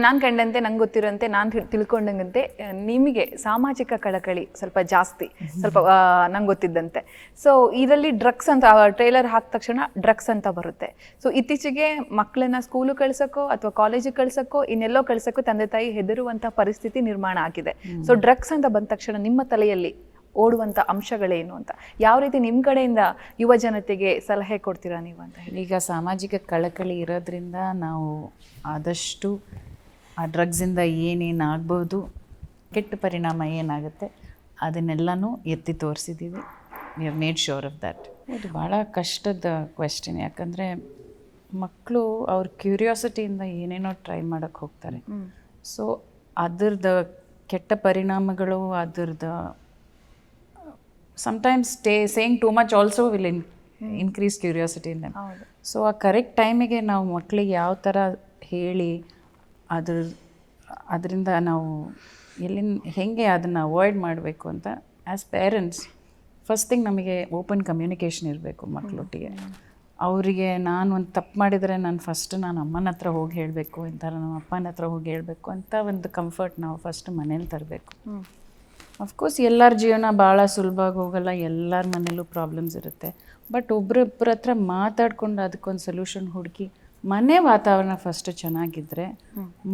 ನಾನು ಕಂಡಂತೆ ನಂಗೆ ಗೊತ್ತಿರೋಂತೆ ನಾನು ತಿಳ್ಕೊಂಡಂಗಂತೆ ನಿಮಗೆ ಸಾಮಾಜಿಕ ಕಳಕಳಿ ಸ್ವಲ್ಪ ಜಾಸ್ತಿ, ಸ್ವಲ್ಪ ನಂಗೆ ಗೊತ್ತಿದ್ದಂತೆ. ಸೊ ಇದರಲ್ಲಿ ಡ್ರಗ್ಸ್ ಅಂತ ಟ್ರೇಲರ್ ಹಾಕಿದ ತಕ್ಷಣ ಡ್ರಗ್ಸ್ ಅಂತ ಬರುತ್ತೆ. ಸೊ ಇತ್ತೀಚೆಗೆ ಮಕ್ಕಳನ್ನ ಸ್ಕೂಲು ಕಳ್ಸೋಕ್ಕೋ ಅಥವಾ ಕಾಲೇಜಿಗೆ ಕಳ್ಸೋಕ್ಕೋ ಇನ್ನೆಲ್ಲೋ ಕಳ್ಸೋಕ್ಕೋ ತಂದೆ ತಾಯಿ ಹೆದರುವಂಥ ಪರಿಸ್ಥಿತಿ ನಿರ್ಮಾಣ ಆಗಿದೆ. ಸೊ ಡ್ರಗ್ಸ್ ಅಂತ ಬಂದ ತಕ್ಷಣ ನಿಮ್ಮ ತಲೆಯಲ್ಲಿ ಓಡುವಂಥ ಅಂಶಗಳೇನು ಅಂತ, ಯಾವ ರೀತಿ ನಿಮ್ಮ ಕಡೆಯಿಂದ ಯುವ ಜನತೆಗೆ ಸಲಹೆ ಕೊಡ್ತೀರಾ ನೀವು ಅಂತ ಹೇಳಿ? ಈಗ ಸಾಮಾಜಿಕ ಕಳಕಳಿ ಇರೋದ್ರಿಂದ ನಾವು ಆದಷ್ಟು ಆ ಡ್ರಗ್ಸಿಂದ ಏನೇನು ಆಗ್ಬೋದು, ಕೆಟ್ಟ ಪರಿಣಾಮ ಏನಾಗುತ್ತೆ ಅದನ್ನೆಲ್ಲನೂ ಎತ್ತಿ ತೋರಿಸಿದ್ದೀವಿ. We have made sure of that. ಇದು ಭಾಳ ಕಷ್ಟದ ಕ್ವೆಶ್ಚನ್, ಯಾಕಂದರೆ ಮಕ್ಕಳು ಅವ್ರ ಕ್ಯೂರಿಯಾಸಿಟಿಯಿಂದ ಏನೇನೋ ಟ್ರೈ ಮಾಡೋಕ್ಕೆ ಹೋಗ್ತಾರೆ. ಸೊ ಅದ್ರದ್ದು ಕೆಟ್ಟ ಪರಿಣಾಮಗಳು, ಅದ್ರದ್ದು sometimes saying too much also will increase curiosity in them. So ಆ ಕರೆಕ್ಟ್ ಟೈಮಿಗೆ ನಾವು ಮಕ್ಕಳಿಗೆ ಯಾವ ಥರ ಹೇಳಿ ಅದರಿಂದ ನಾವು ಹೇಗೆ ಅದನ್ನು ಅವಾಯ್ಡ್ ಮಾಡಬೇಕು ಅಂತ ಆ್ಯಸ್ ಪೇರೆಂಟ್ಸ್ ಫಸ್ಟ್ ಥಿಂಗ್ ನಮಗೆ ಓಪನ್ ಕಮ್ಯುನಿಕೇಷನ್ ಇರಬೇಕು ಮಕ್ಕಳೊಟ್ಟಿಗೆ. ಅವರಿಗೆ ನಾನು ಒಂದು ತಪ್ಪು ಮಾಡಿದರೆ ನಾನು ಅಮ್ಮನ ಹತ್ರ ಹೋಗಿ ಹೇಳಬೇಕು, ಇಂಥ ನಮ್ಮ ಅಪ್ಪನ ಹತ್ರ ಹೋಗಿ ಹೇಳಬೇಕು ಅಂತ ಒಂದು ಕಂಫರ್ಟ್ ನಾವು ಫಸ್ಟ್ ಮನೇಲಿ ತರಬೇಕು. ಅಫ್ಕೋರ್ಸ್ ಎಲ್ಲರ ಜೀವನ ಭಾಳ ಸುಲಭವಾಗಿ ಹೋಗಲ್ಲ, ಎಲ್ಲರ ಮನೇಲೂ ಪ್ರಾಬ್ಲಮ್ಸ್ ಇರುತ್ತೆ. ಬಟ್ ಒಬ್ಬರೊಬ್ಬರ ಹತ್ರ ಮಾತಾಡ್ಕೊಂಡು ಅದಕ್ಕೊಂದು ಸೊಲ್ಯೂಷನ್ ಹುಡುಕಿ ಮನೆ ವಾತಾವರಣ ಫಸ್ಟ್ ಚೆನ್ನಾಗಿದ್ದರೆ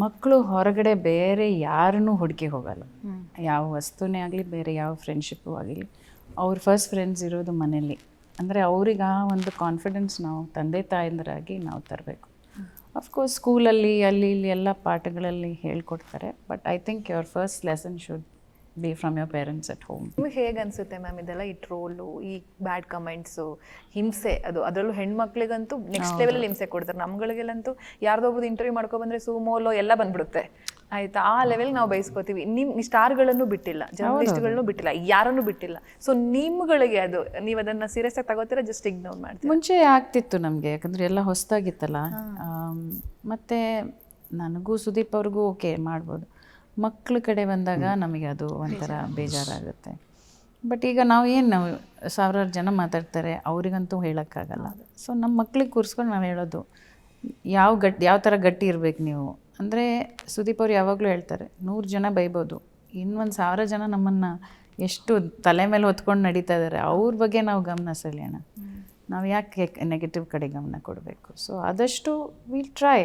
ಮಕ್ಕಳು ಹೊರಗಡೆ ಬೇರೆ ಯಾರನ್ನೂ ಹುಡುಕಿ ಹೋಗಲ್ಲ. ಯಾವ ವಸ್ತುನೇ ಆಗಲಿ, ಬೇರೆ ಯಾವ ಫ್ರೆಂಡ್ಶಿಪ್ಪು ಆಗಲಿ, ಅವ್ರ ಫಸ್ಟ್ ಫ್ರೆಂಡ್ಸ್ ಇರೋದು ಮನೇಲಿ. ಅಂದರೆ ಅವ್ರಿಗೆ ಆ ಒಂದು ಕಾನ್ಫಿಡೆನ್ಸ್ ನಾವು ತಂದೆ ತಾಯಂದರಾಗಿ ನಾವು ತರಬೇಕು. ಅಫ್ಕೋರ್ಸ್ ಸ್ಕೂಲಲ್ಲಿ ಅಲ್ಲಿ ಇಲ್ಲಿ ಎಲ್ಲ ಪಾಠಗಳಲ್ಲಿ ಹೇಳ್ಕೊಡ್ತಾರೆ, but I think your first lesson should be from your parents at home. ನಿಮಗೆ ಹೇಗೆ ಅನಿಸುತ್ತೆ ಮ್ಯಾಮ್ ಇದೆಲ್ಲ, ಈ ಟ್ರೋಲು, ಈ ಬ್ಯಾಡ್ ಕಮೆಂಟ್ಸು, ಹಿಂಸೆ, ಅದರಲ್ಲೂ ಹೆಣ್ಮಕ್ಳಿಗಂತೂ ನೆಕ್ಸ್ಟ್ ಲೆವೆಲಲ್ಲಿ ಹಿಂಸೆ ಕೊಡ್ತಾರೆ. ನಮ್ಗಳಿಗೆಲ್ಲಂತೂ ಯಾರ್ದೊಬ್ಬರು ಇಂಟರ್ವ್ಯೂ ಮಾಡ್ಕೊಬಂದರೆ ಸುಮೋಲೋ ಎಲ್ಲ ಬಂದ್ಬಿಡುತ್ತೆ, ಆಯಿತಾ? ಆ ಲೆವೆಲ್ ನಾವು ಬಯಸ್ಕೋತೀವಿ. ನಿಮ್ಮ ಸ್ಟಾರ್ಗಳನ್ನು ಬಿಟ್ಟಿಲ್ಲ, ಜರ್ನಲಿಸ್ಟ್ಗಳನ್ನು ಬಿಟ್ಟಿಲ್ಲ, ಯಾರನ್ನೂ ಬಿಟ್ಟಿಲ್ಲ. ಸೊ ನಿಮ್ಗಳಿಗೆ ಅದು ನೀವು ಅದನ್ನು ಸೀರಿಯಸ್ ಆಗಿ ತಗೋತೀರಾ, ಜಸ್ಟ್ ಇಗ್ನೋರ್ ಮಾಡ್ತೀರಾ? ಮುಂಚೆ ಆಗ್ತಿತ್ತು ನಮಗೆ, ಯಾಕಂದರೆ ಎಲ್ಲ ಹೊಸದಾಗಿತ್ತಲ್ಲ. ಮತ್ತು ನನಗೂ ಸುದೀಪ್ ಅವ್ರಿಗೂ ಓಕೆ ಮಾಡ್ಬೋದು. ಮಕ್ಕಳ ಕಡೆ ಬಂದಾಗ ನಮಗೆ ಅದು ಒಂಥರ ಬೇಜಾರಾಗುತ್ತೆ. ಬಟ್ ಈಗ ನಾವು ಸಾವಿರಾರು ಜನ ಮಾತಾಡ್ತಾರೆ, ಅವರಿಗಂತೂ ಹೇಳೋಕ್ಕಾಗಲ್ಲ. ಸೊ ನಮ್ಮ ಮಕ್ಳಿಗೆ ಕೂರಿಸ್ಕೊಂಡು ನಾವು ಹೇಳೋದು, ಯಾವ ಥರ ಗಟ್ಟಿ ಇರಬೇಕು ನೀವು ಅಂದರೆ, ಸುದೀಪ್ ಅವ್ರು ಯಾವಾಗಲೂ ಹೇಳ್ತಾರೆ 100 ಜನ ಬೈಬೋದು, ಇನ್ನೊಂದು 1000 ಜನ ನಮ್ಮನ್ನು ಎಷ್ಟು ತಲೆ ಮೇಲೆ ಹೊತ್ಕೊಂಡು ನಡೀತಾ ಇದ್ದಾರೆ, ಅವ್ರ ಬಗ್ಗೆ ನಾವು ಗಮನ ಸೆಳೆಯೋಣ. ನಾವು ಯಾಕೆ ನೆಗೆಟಿವ್ ಕಡೆ ಗಮನ ಕೊಡಬೇಕು? ಸೊ ಆದಷ್ಟು will try.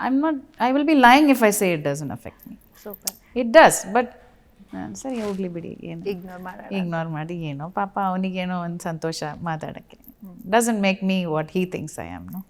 I will be lying if I say it doesn't affect me. Super. It does, but ಸರಿ ಹೋಗಲಿ ಬಿಡಿ, ಏನು ಇಗ್ನೋರ್ ಮಾಡಿ, ಏನೋ ಪಾಪ ಅವನಿಗೇನೋ ಒಂದು ಸಂತೋಷ ಮಾತಾಡೋಕ್ಕೆ. Doesn't make me what he thinks I am. No.